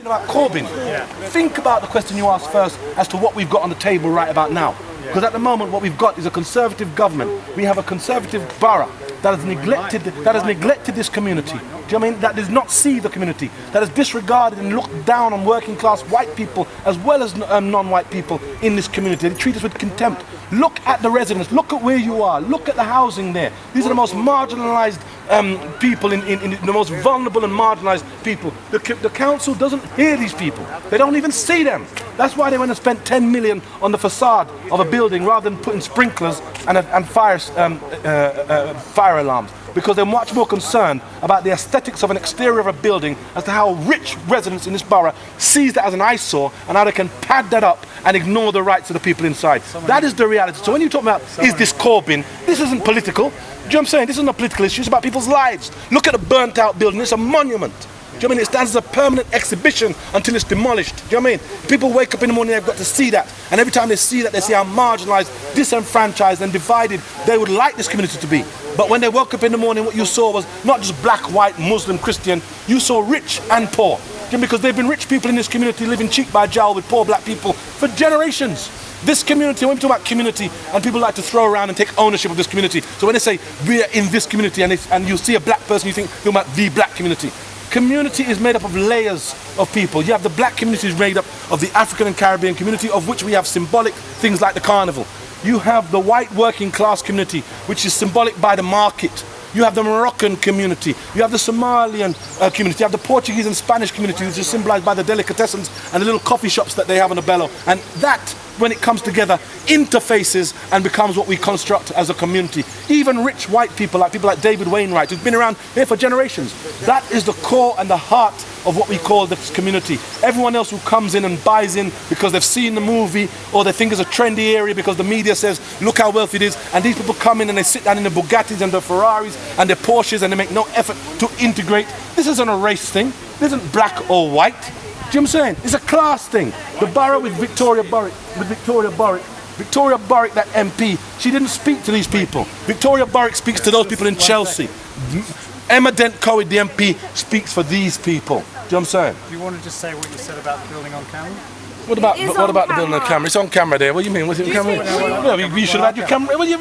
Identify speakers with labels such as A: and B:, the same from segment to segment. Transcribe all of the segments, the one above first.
A: About Corbyn, think about the question you asked first as to what we've got on the table right about now. Because at the moment what we've got is a Conservative government. We have a Conservative borough that has neglected this community. Do you know what I mean? That does not see the community, that has disregarded and looked down on working class white people as well as non-white people in this community. They treat us with contempt. Look at the residents, look at where you are, look at the housing there. These are the most marginalised people, in the most vulnerable and marginalised people. The council doesn't hear these people. They don't even see them. That's why they went and spent 10 million on the facade of a building rather than putting sprinklers and fire alarms. Because they're much more concerned about the aesthetics of an exterior of a building as to how rich residents in this borough sees that as an eyesore and how they can pad that up and ignore the rights of the people inside. That is the reality. So when you talk about, is this Corbyn, this isn't political. Do you know what I'm saying? This isn't a political issue, it's about people's lives. Look at the burnt out building, it's a monument. Do you know what I mean? It stands as a permanent exhibition until it's demolished. Do you know what I mean? People wake up in the morning, they've got to see that. And every time they see that, they see how marginalised, disenfranchised and divided they would like this community to be. But when they woke up in the morning, what you saw was not just black, white, Muslim, Christian, you saw rich and poor. Because there have been rich people in this community living cheek by jowl with poor black people for generations. This community, when we talk about community, and people like to throw around and take ownership of this community. So when they say, we are in this community, and you see a black person, you think, you're about the black community. Community is made up of layers of people. You have the black community is made up of the African and Caribbean community, of which we have symbolic things like the carnival. You have the white working class community, which is symbolic by the market. You have the Moroccan community. You have the Somalian community. You have the Portuguese and Spanish community, which is symbolized by the delicatessens and the little coffee shops that they have on the Bello. And that, when it comes together, interfaces and becomes what we construct as a community. Even rich white people like David Wainwright, who's been around here for generations. That is the core and the heart of what we call this community. Everyone else who comes in and buys in because they've seen the movie or they think it's a trendy area because the media says, look how wealthy it is. And these people come in and they sit down in the Bugattis and the Ferraris and the Porsches and they make no effort to integrate. This isn't a race thing. This isn't black or white. Do you know what I'm saying? It's a class thing. The borough with Victoria Borwick, that MP, she didn't speak to these people. Victoria Borwick speaks to those people in Chelsea. Emma Dent Coed, the MP, speaks for these people. Do you know what I'm saying?
B: Do you want to just say what you said about the building on camera?
A: What about the building on camera? It's on camera there. What do you mean? What's it on camera? No, you should have had your camera. Well, you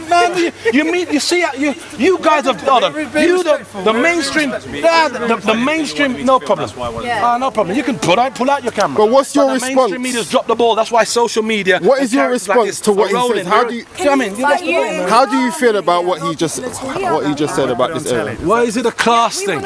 A: see, you guys have the mainstream. The mainstream, no problem. No problem. You can pull out your camera.
C: But what's your response?
A: The mainstream media's dropped the ball. That's why social media.
C: What is your response to what he said? How do you feel about what he just said about this area?
A: Why is it a class thing?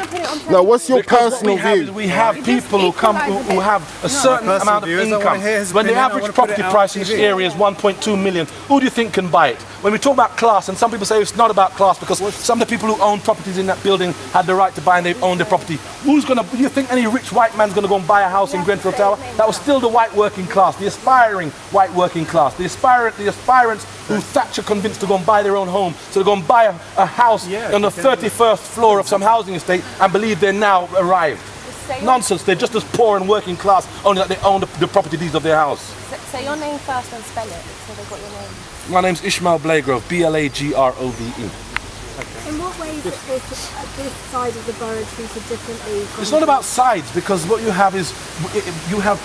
C: No, what's your personal view?
A: We have people who have a certain amount of income. When the average property price in this area is 1.2 million, who do you think can buy it? When we talk about class, and some people say it's not about class because some of the people who own properties in that building had the right to buy and they own their property. Do you think any rich white man's going to go and buy a house in Grenfell Tower? That was still the white working class, the aspiring white working class, the aspirants who Thatcher convinced to go and buy their own home. So they go and buy a house on the 31st floor of some housing estate and believe they're now arrived. Nonsense, they're just as poor and working class, only that they own the property deeds of their house.
D: Say your name first and spell it, so they've got your name.
A: My name's Ishmael Blagrove, Blagrove.
E: In what ways is this side of the borough treated differently?
A: It's not about sides, because what you have is, you have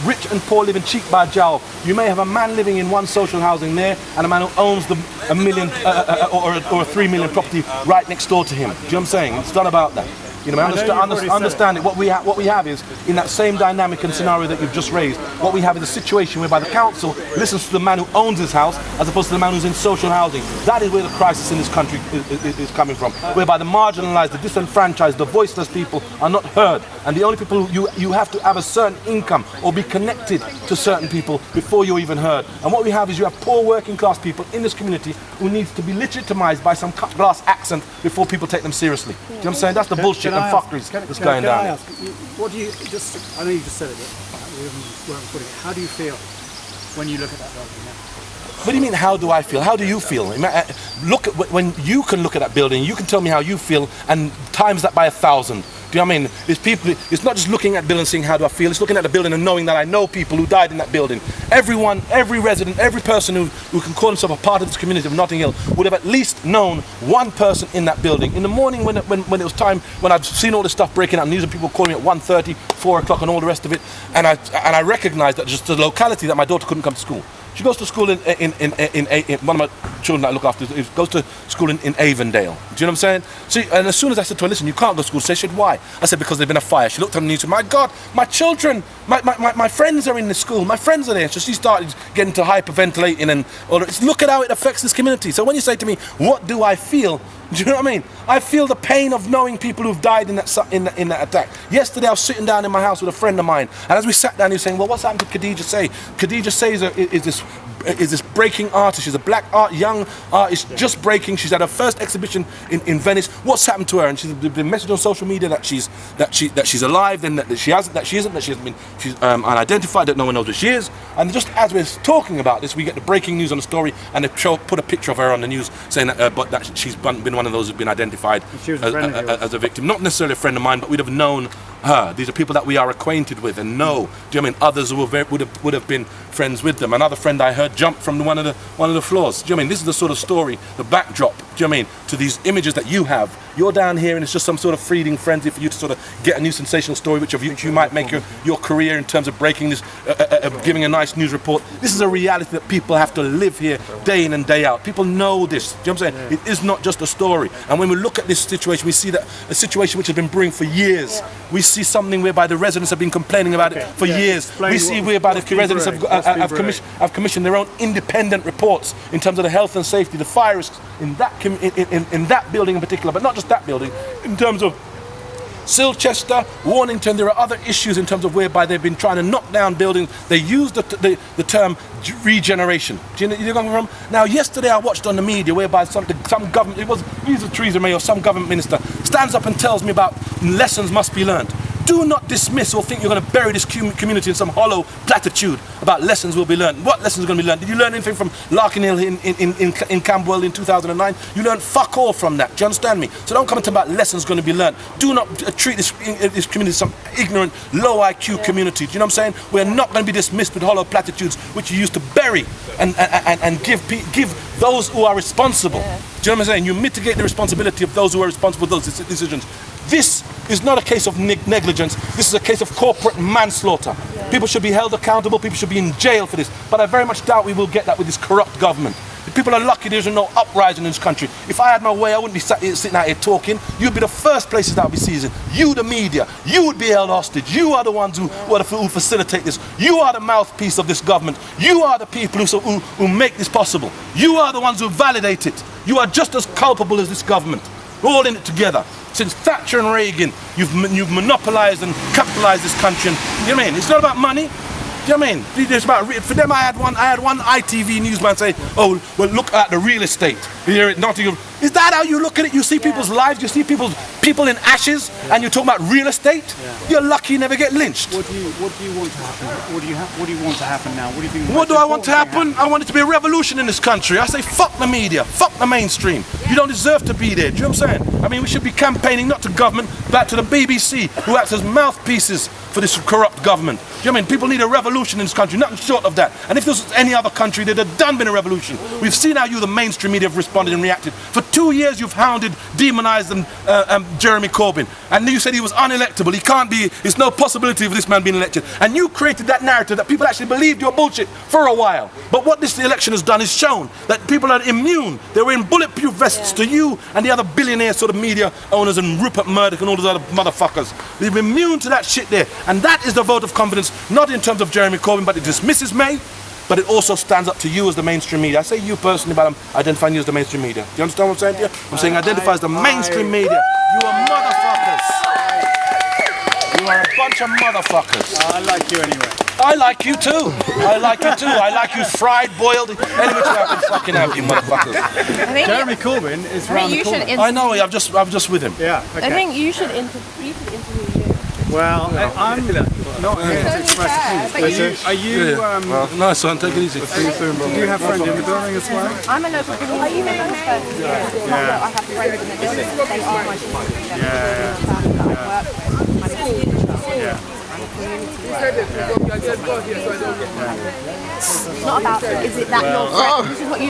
A: rich and poor living cheek by jowl. You may have a man living in one social housing there, and a man who owns a million or a 3 million property right next door to him. Do you know what I'm saying? It's not about that. You know, understand it. What we have is, in that same dynamic and scenario that you've just raised, what we have is a situation whereby the council listens to the man who owns his house as opposed to the man who's in social housing. That is where the crisis in this country is coming from, whereby the marginalised, the disenfranchised, the voiceless people are not heard, and the only people you have to have a certain income or be connected to certain people before you're even heard. And what we have is you have poor working class people in this community who needs to be legitimised by some cut glass accent before people take them seriously. Do you know what I'm saying? That's the bullshit and fuckeries that's going down.
B: I ask, what do you I know you just said it, but how do you feel when you look at that building now?
A: What do you mean, how do I feel? How do you feel? Look at when you can look at that building, you can tell me how you feel and times that by 1,000. Do you know what I mean? It's people. It's not just looking at the building and saying how do I feel. It's looking at the building and knowing that I know people who died in that building. Everyone, every resident, every person who can call himself a part of this community of Notting Hill would have at least known one person in that building. In the morning when it was time, when I'd seen all this stuff breaking out, news of people calling me at 1:30, 4 o'clock and all the rest of it, and I recognised that just the locality that my daughter couldn't come to school. She goes to school in one of my children that I look after goes to school in Avondale. Do you know what I'm saying? See, and as soon as I said to her, listen, you can't go to school, she said, why? I said, because there's been a fire. She looked at me and said, my God, my children, my friends are in the school, my friends are there. So she started getting to hyperventilating and all that. Look at how it affects this community. So when you say to me, what do I feel? Do you know what I mean? I feel the pain of knowing people who've died in that attack. Yesterday I was sitting down in my house with a friend of mine, and as we sat down he was saying, well, what's happened to Khadija Say? Khadija Say is this breaking artist. She's a black young artist just breaking. She's had her first exhibition in Venice. What's happened to her? And she's been messaged on social media that she's alive, then that she hasn't been, she's unidentified, that no one knows where she is. And just as we're talking about this, we get the breaking news on the story, and they put a picture of her on the news saying that she's been one of those who've been identified as a victim. Not necessarily a friend of mine, but we'd have known her. These are people that we are acquainted with and know. Do you know what I mean? Others who would have been friends with them. Another friend I heard jumped from one of the floors. Do you know what I mean? This is the sort of story, the backdrop, do you know what I mean, to these images that you have. You're down here and it's just some sort of feeding frenzy for you to sort of get a new sensational story which you might make your career in terms of breaking this, giving a nice news report. This is a reality that people have to live here day in and day out. People know this. Do you know what I'm saying? It is not just a story. And when we look at this situation, we see that a situation which has been brewing for years. We see something whereby the residents have been complaining about it for years. We see whereby the residents have commissioned their own independent reports in terms of the health and safety, the fire risks in that building in particular, but not just that building, in terms of Silchester, Warnington. There are other issues in terms of whereby they've been trying to knock down buildings. They use the term regeneration. Do you know where I'm coming from? Now, yesterday I watched on the media whereby some government, it was either Theresa May or some government minister, stands up and tells me about lessons must be learned. Do not dismiss or think you're going to bury this community in some hollow platitude about lessons will be learned. What lessons are going to be learned? Did you learn anything from Larkin Hill in Camberwell in 2009? You learned fuck all from that. Do you understand me? So don't come and talk about lessons going to be learned. Do not treat this community as some ignorant, low IQ community. Do you know what I'm saying? We're not going to be dismissed with hollow platitudes which you used to bury and give those who are responsible. Do you know what I'm saying? You mitigate the responsibility of those who are responsible for those decisions. This is not a case of negligence. This is a case of corporate manslaughter. People should be held accountable. People should be in jail for this. But I very much doubt we will get that with this corrupt government. The people are lucky there isn't no uprising in this country. If I had my way, I wouldn't be sitting out here talking. You'd be the first places that would be seizing. You, the media, you would be held hostage. You are the ones who facilitate this. You are the mouthpiece of this government. You are the people who make this possible. You are the ones who validate it. You are just as culpable as this government. We're all in it together. Since Thatcher and Reagan, you've monopolised and capitalised this country. And, you know what I mean? It's not about money. Do you know what I mean? It's about, for them, I had one ITV newsman say, oh, well, look at the real estate here at Nottingham. Is that how you look at it? You see people's lives, you see people in ashes, and you're talking about real estate? You're lucky you never get lynched.
B: What do you want to happen? What do you want to happen now? What do you think?
A: What do I want to happen? I want it to be a revolution in this country. I say fuck the media, fuck the mainstream. You don't deserve to be there. Do you know what I'm saying? I mean, we should be campaigning not to government, but to the BBC, who acts as mouthpieces for this corrupt government. Do you know what I mean? People need a revolution in this country, nothing short of that. And if this was any other country, there'd have been a revolution. We've seen how the mainstream media have responded and reacted. For 2 years you've hounded, demonised Jeremy Corbyn. And you said he was unelectable. He can't be, there's no possibility of this man being elected. And you created that narrative that people actually believed your bullshit for a while. But what this election has done is shown that people are immune. They were in bulletproof vests to you and the other billionaire sort of media owners and Rupert Murdoch and all those other motherfuckers. They're immune to that shit there. And that is the vote of confidence, not in terms of Jeremy Corbyn, but it dismisses May. But it also stands up to you as the mainstream media. I say you personally, but I'm identifying you as the mainstream media. Do you understand what I'm saying to you? I'm saying identify as the mainstream media. You are motherfuckers. You are a bunch of motherfuckers.
B: I like you anyway.
A: I like you too. I like you too. I like you fried, boiled, any which way I can fucking have you motherfuckers.
B: Jeremy Corbyn is around the corner.
A: I know, I'm just with him.
B: Yeah, okay.
D: I think you should interview you.
B: Well, I'm not here to express opinions. Are you
A: Nice one, take it easy.
B: do you have friends in the building as well?
D: I'm a local community. Are you a local person? Yeah. I have friends in the building. They are my community. It's not about, is it that your friend? This is what you